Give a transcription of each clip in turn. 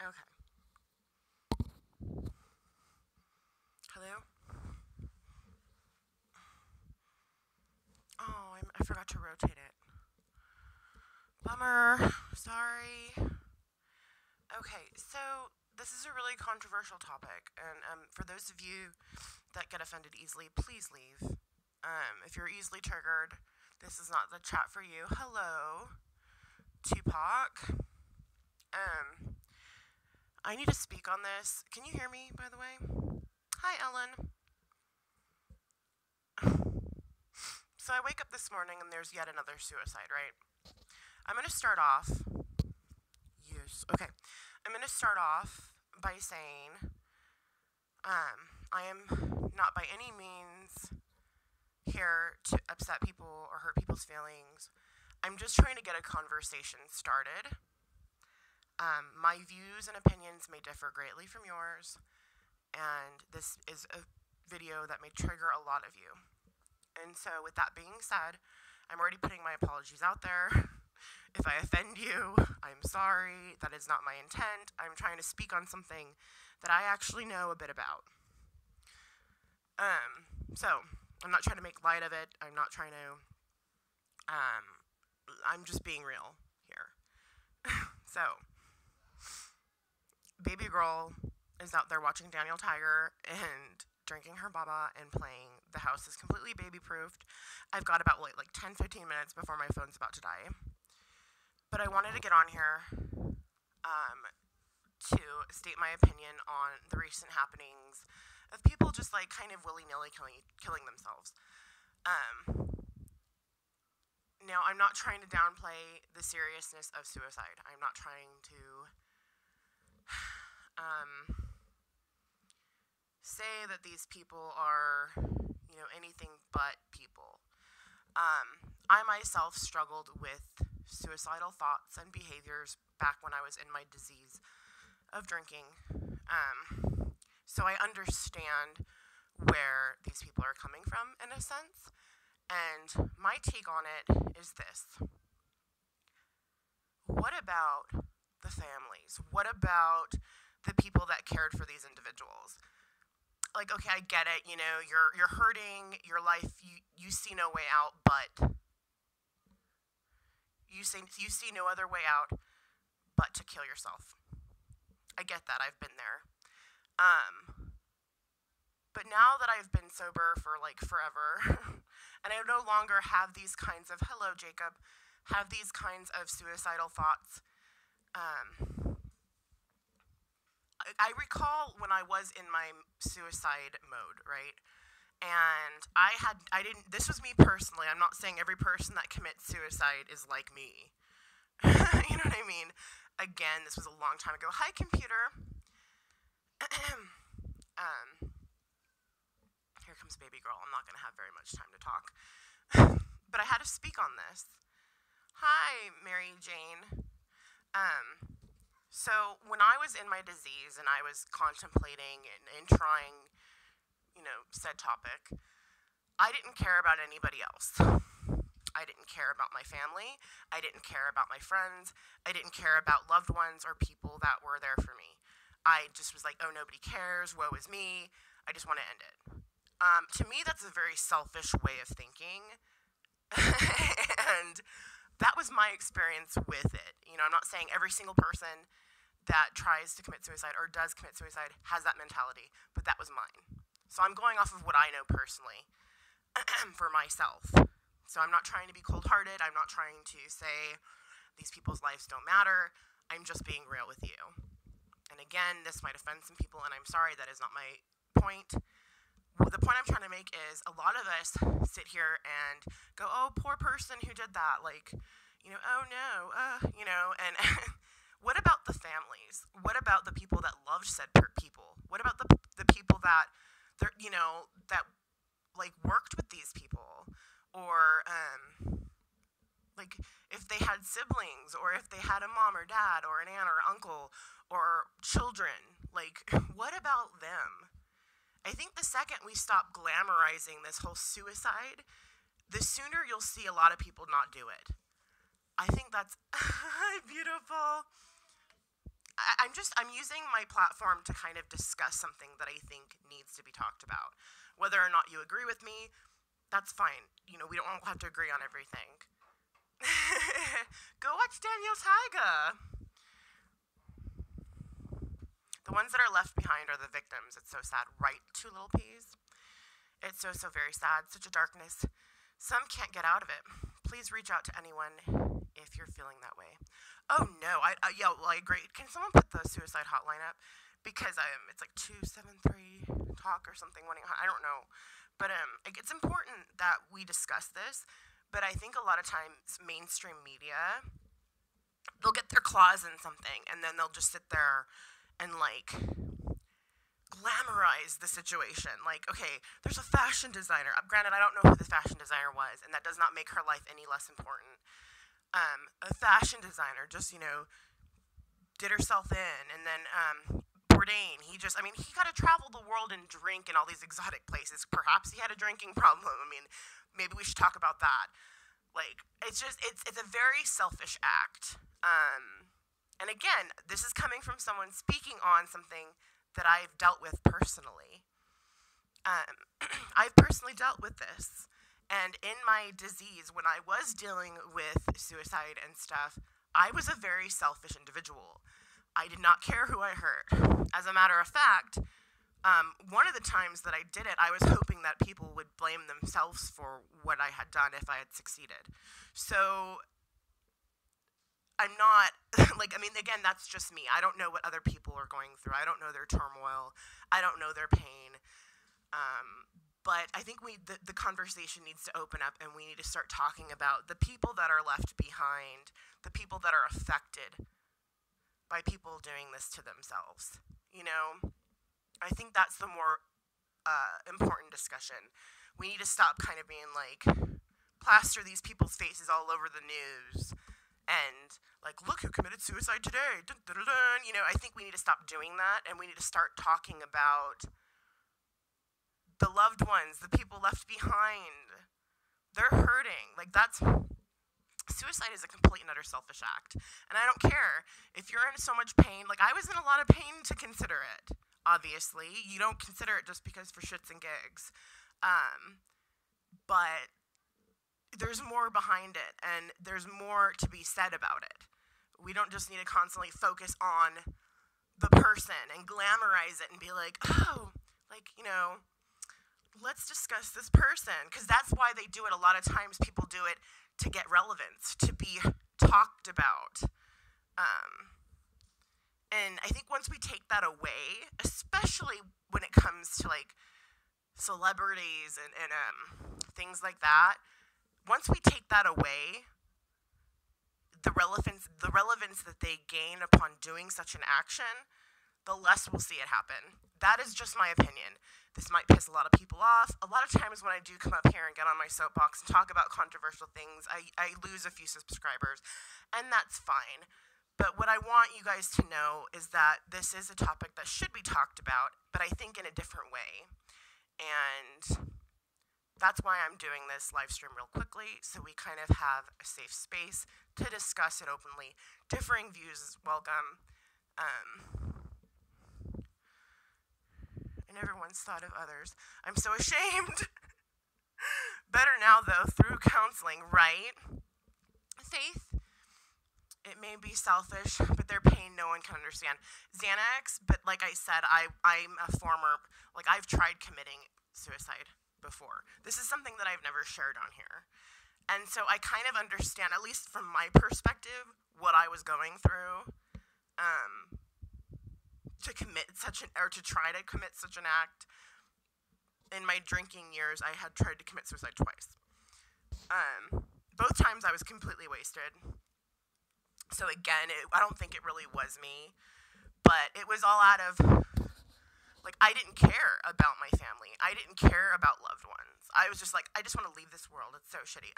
Okay. Hello? Oh, I forgot to rotate it. Bummer. Sorry. Okay, so this is a really controversial topic, and for those of you that get offended easily, please leave. If you're easily triggered, this is not the chat for you. Hello, Tupac. Um, I need to speak on this. Can you hear me, by the way? Hi, Ellen. So I wake up this morning and there's yet another suicide, right? I'm going to start off. Yes. Okay. I'm going to start off by saying I am not by any means here to upset people or hurt people's feelings. I'm just trying to get a conversation started. My views and opinions may differ greatly from yours, and this is a video that may trigger a lot of you. And so, with that being said, I'm already putting my apologies out there. If I offend you, I'm sorry. That is not my intent. I'm trying to speak on something that I actually know a bit about. So, I'm not trying to make light of it. I'm not trying to. I'm just being real here. So, baby girl is out there watching Daniel Tiger and drinking her baba and playing. The house is completely baby proofed. I've got about like 10-15 minutes before my phone's about to die. But I wanted to get on here to state my opinion on the recent happenings of people just like kind of willy-nilly killing themselves. Now, I'm not trying to downplay the seriousness of suicide. I'm not trying to say that these people are, anything but people. I myself struggled with suicidal thoughts and behaviors back when I was in my disease of drinking. So I understand where these people are coming from in a sense. And my take on it is this. What about the families? What about the people that cared for these individuals? Like, okay, I get it, you're hurting, your life, you see no way out, but you see no other way out but to kill yourself. I get that. I've been there. But now that I've been sober for like forever, and I no longer have these kinds of, hello, Jacob, have these kinds of suicidal thoughts, I recall when I was in my suicide mode, right? And this was me personally. I'm not saying every person that commits suicide is like me. You know what I mean? Again, this was a long time ago. Hi, computer. Here comes baby girl. I'm not going to have very much time to talk. But I had to speak on this. Hi, Mary Jane. So when I was in my disease and I was contemplating and trying, said topic, I didn't care about anybody else. I didn't care about my family. I didn't care about my friends. I didn't care about loved ones or people that were there for me. I just was like, oh, nobody cares. Woe is me. I just want to end it. To me, that's a very selfish way of thinking. And that was my experience with it. I'm not saying every single person that tries to commit suicide or does commit suicide has that mentality, but that was mine. So I'm going off of what I know personally for myself. So I'm not trying to be cold-hearted. I'm not trying to say these people's lives don't matter. I'm just being real with you. And again, this might offend some people, and I'm sorry, that is not my point. The point I'm trying to make is a lot of us sit here and go, oh, poor person who did that. Like, oh no, and what about the families? What about the people that loved said people? What about the people that, that like worked with these people? Or, like, if they had siblings, or if they had a mom or dad, or an aunt or uncle, or children, like, what about them? I think the second we stop glamorizing this whole suicide, the sooner you'll see a lot of people not do it. I think that's beautiful. I'm using my platform to kind of discuss something that I think needs to be talked about. Whether or not you agree with me, that's fine. You know, we don't have to agree on everything. Go watch Daniel Tiger. The ones that are left behind are the victims. It's so sad. Right, Two Little Peas? It's so, so very sad. Such a darkness. Some can't get out of it. Please reach out to anyone if you're feeling that way. Oh no, yeah, well, I agree. Can someone put the suicide hotline up? Because it's like 273 talk or something. I don't know. But it's important that we discuss this. But I think a lot of times mainstream media, they'll get their claws in something and then they'll just sit there and like glamorize the situation. Like, okay, there's a fashion designer. Granted, I don't know who the fashion designer was, and that does not make her life any less important. A fashion designer just, did herself in, and then Bourdain, he got to travel the world and drink in all these exotic places. Perhaps he had a drinking problem. I mean, maybe we should talk about that. Like, it's a very selfish act. And again, this is coming from someone speaking on something that I've dealt with personally. I've personally dealt with this. And in my disease, when I was dealing with suicide and stuff, I was a very selfish individual. I did not care who I hurt. As a matter of fact, one of the times that I did it, I was hoping that people would blame themselves for what I had done if I had succeeded. So I'm not, again, that's just me. I don't know what other people are going through. I don't know their turmoil. I don't know their pain. But I think the conversation needs to open up, and we need to start talking about the people that are left behind, the people that are affected by people doing this to themselves. I think that's the more important discussion. We need to stop kind of being like, plaster these people's faces all over the news and like, look who committed suicide today. Dun, dun, dun, dun. I think we need to stop doing that, and we need to start talking about the loved ones, the people left behind. They're hurting. Like, suicide is a complete and utter selfish act. And I don't care if you're in so much pain. Like, I was in a lot of pain to consider it, obviously. You don't consider it just because for shits and gigs. But there's more behind it, and there's more to be said about it. We don't just need to constantly focus on the person and glamorize it and be like, oh, let's discuss this person. Because that's why they do it. A lot of times people do it to get relevance, to be talked about. And I think once we take that away, especially when it comes to like celebrities and things like that, once we take that away, the relevance that they gain upon doing such an action, the less we'll see it happen. That is just my opinion. This might piss a lot of people off. A lot of times when I do come up here and get on my soapbox and talk about controversial things, I lose a few subscribers, and that's fine. But what I want you guys to know is that this is a topic that should be talked about, but I think in a different way. And that's why I'm doing this live stream real quickly, so we kind of have a safe space to discuss it openly. Differing views is welcome. I never once thought of others. I'm so ashamed. Better now, though, through counseling, right? Faith, it may be selfish, but their pain no one can understand. Xanax, but like I said, I'm a former, I've tried committing suicide before. This is something that I've never shared on here. And so I kind of understand, at least from my perspective, what I was going through to try to commit such an act. In my drinking years, I had tried to commit suicide twice. Both times I was completely wasted. So again, I don't think it really was me, but it was all out of, I didn't care about my family. I didn't care about loved ones. I was just like, I just want to leave this world. It's so shitty,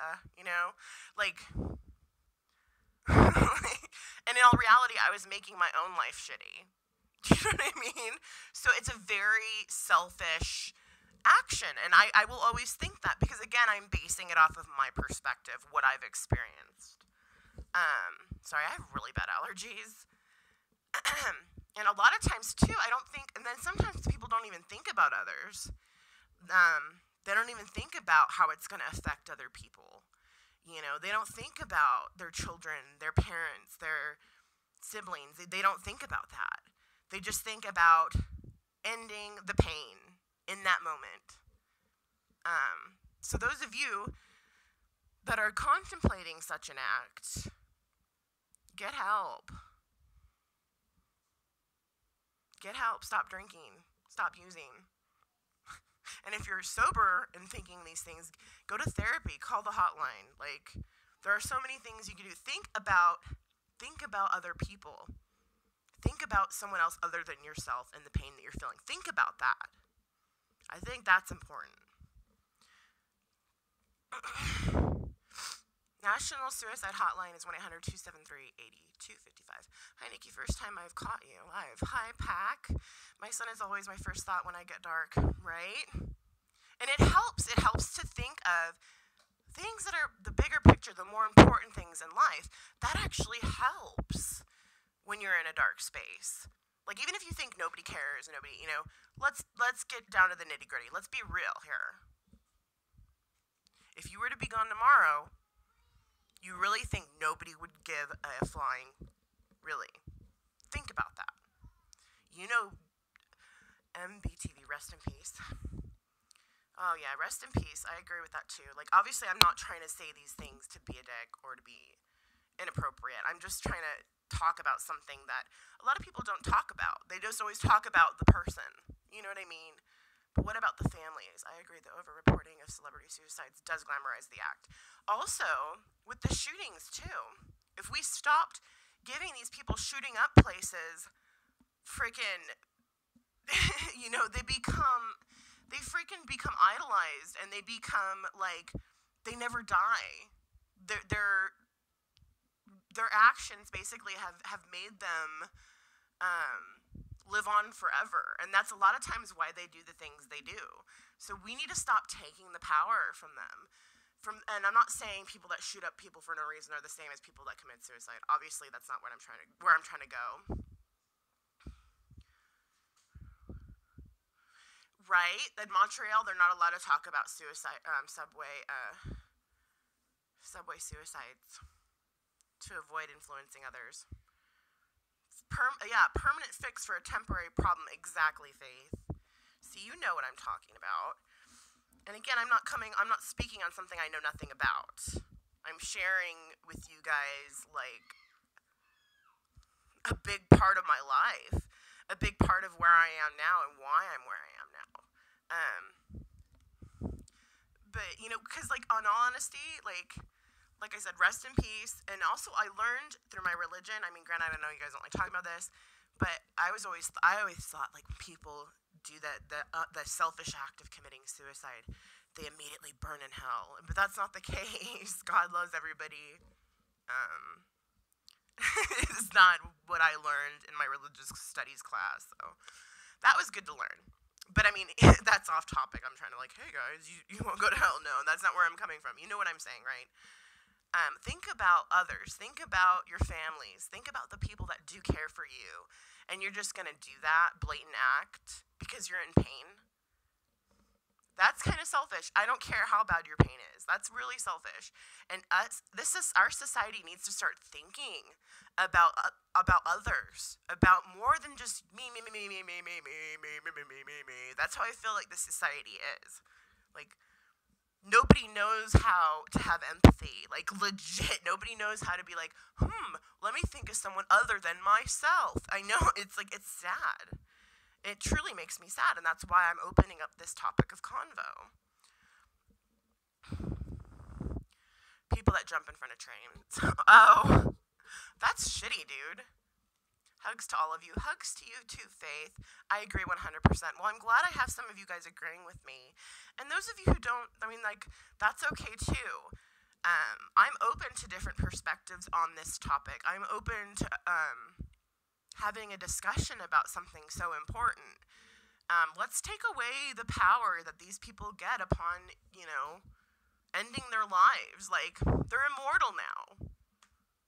and in all reality, I was making my own life shitty. Do you know what I mean? So it's a very selfish action, and I will always think that, because again, I'm basing it off of my perspective, what I've experienced. Sorry, I have really bad allergies. And a lot of times too, I don't think, and then sometimes people don't even think about others. They don't even think about how it's going to affect other people. You know, they don't think about their children, their parents, their siblings. They don't think about that. They just think about ending the pain in that moment. So those of you that are contemplating such an act, get help. Get help. Stop drinking. Stop using. And if you're sober and thinking these things, go to therapy. Call the hotline. Like, there are so many things you can do. Think about other people. Think about someone else other than yourself and the pain that you're feeling. Think about that. I think that's important. National Suicide Hotline is 1-800-273-8255. Hi, Nikki. First time I've caught you live. Hi, Pack. My son is always my first thought when I get dark, right? And it helps. It helps to think of things that are the bigger picture, the more important things in life. That actually helps when you're in a dark space. Like, even if you think nobody cares, let's get down to the nitty-gritty. Let's be real here. If you were to be gone tomorrow, you really think nobody would give a flying? Really? Think about that. MBTV, rest in peace. Oh yeah, rest in peace. I agree with that too. Like, obviously I'm not trying to say these things to be a dick or to be inappropriate. I'm just trying to talk about something that a lot of people don't talk about. They just always talk about the person. You know what I mean? But what about the families? I agree that over-reporting of celebrity suicides does glamorize the act. Also, with the shootings too, if we stopped giving these people shooting up places freaking, they freaking become idolized, and they become like, they never die. Their actions basically have made them live on forever, and that's a lot of times why they do the things they do. So we need to stop taking the power from them. And I'm not saying people that shoot up people for no reason are the same as people that commit suicide. Obviously, that's not where I'm trying to go. Right? In Montreal, they're not allowed to talk about suicide, subway suicides to avoid influencing others. Permanent fix for a temporary problem. Exactly, Faith. See, you know what I'm talking about. And again, I'm not speaking on something I know nothing about. I'm sharing with you guys, like, a big part of my life. A big part of where I am now and why I'm where I am now. But, because, like, on all honesty, like I said, rest in peace. And also, I learned through my religion, I mean, granted, I know you guys don't like talking about this, but I always thought, like, when people do the selfish act of committing suicide, they immediately burn in hell. But that's not the case. God loves everybody. It's not what I learned in my religious studies class, so that was good to learn. But I mean, that's off topic. I'm trying to, like, hey guys, you won't go to hell. No, that's not where I'm coming from. You know what I'm saying, right? Think about others. Think about your families. Think about the people that do care for you. And you're just going to do that blatant act because you're in pain. That's kind of selfish. I don't care how bad your pain is. That's really selfish. And our society needs to start thinking about others, about more than just me. That's how I feel like the society is. Like, nobody knows how to have empathy. Like, legit, nobody knows how to be like, let me think of someone other than myself. I know, it's sad. It truly makes me sad, and that's why I'm opening up this topic of convo. People that jump in front of trains. Oh, that's shitty, dude. Hugs to all of you. Hugs to you too, Faith. I agree 100%. Well, I'm glad I have some of you guys agreeing with me. And those of you who don't, that's okay too. I'm open to different perspectives on this topic. I'm open to having a discussion about something so important. Let's take away the power that these people get upon, ending their lives. Like, they're immortal now.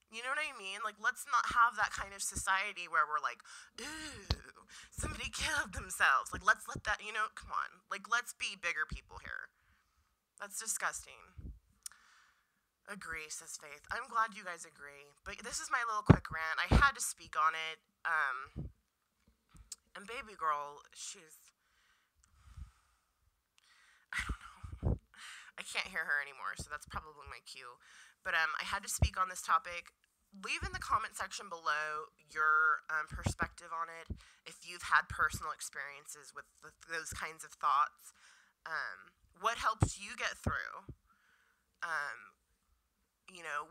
You know what I mean? Like, let's not have that kind of society where we're like, ooh, somebody killed themselves. Like, let's let that, come on. Like, let's be bigger people here. That's disgusting. Agree, says Faith. I'm glad you guys agree. But this is my little quick rant. I had to speak on it. And baby girl, I don't know. I can't hear her anymore, so that's probably my cue. But I had to speak on this topic. Leave in the comment section below your perspective on it. If you've had personal experiences with those kinds of thoughts, what helps you get through?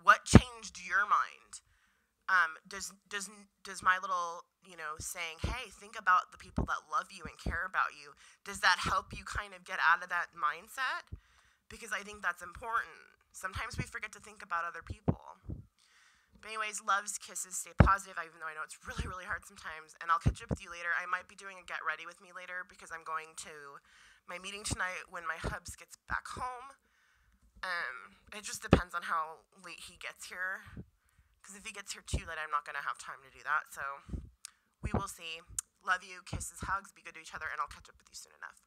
What changed your mind? Does my little saying, hey, think about the people that love you and care about you, does that help you kind of get out of that mindset? Because I think that's important. Sometimes we forget to think about other people. But anyways, loves, kisses, stay positive, even though I know it's really, really hard sometimes. And I'll catch up with you later. I might be doing a get ready with me later because I'm going to my meeting tonight when my hubs gets back home. It just depends on how late he gets here. Because if he gets here too late, I'm not going to have time to do that. So we will see. Love you, kisses, hugs, be good to each other, and I'll catch up with you soon enough.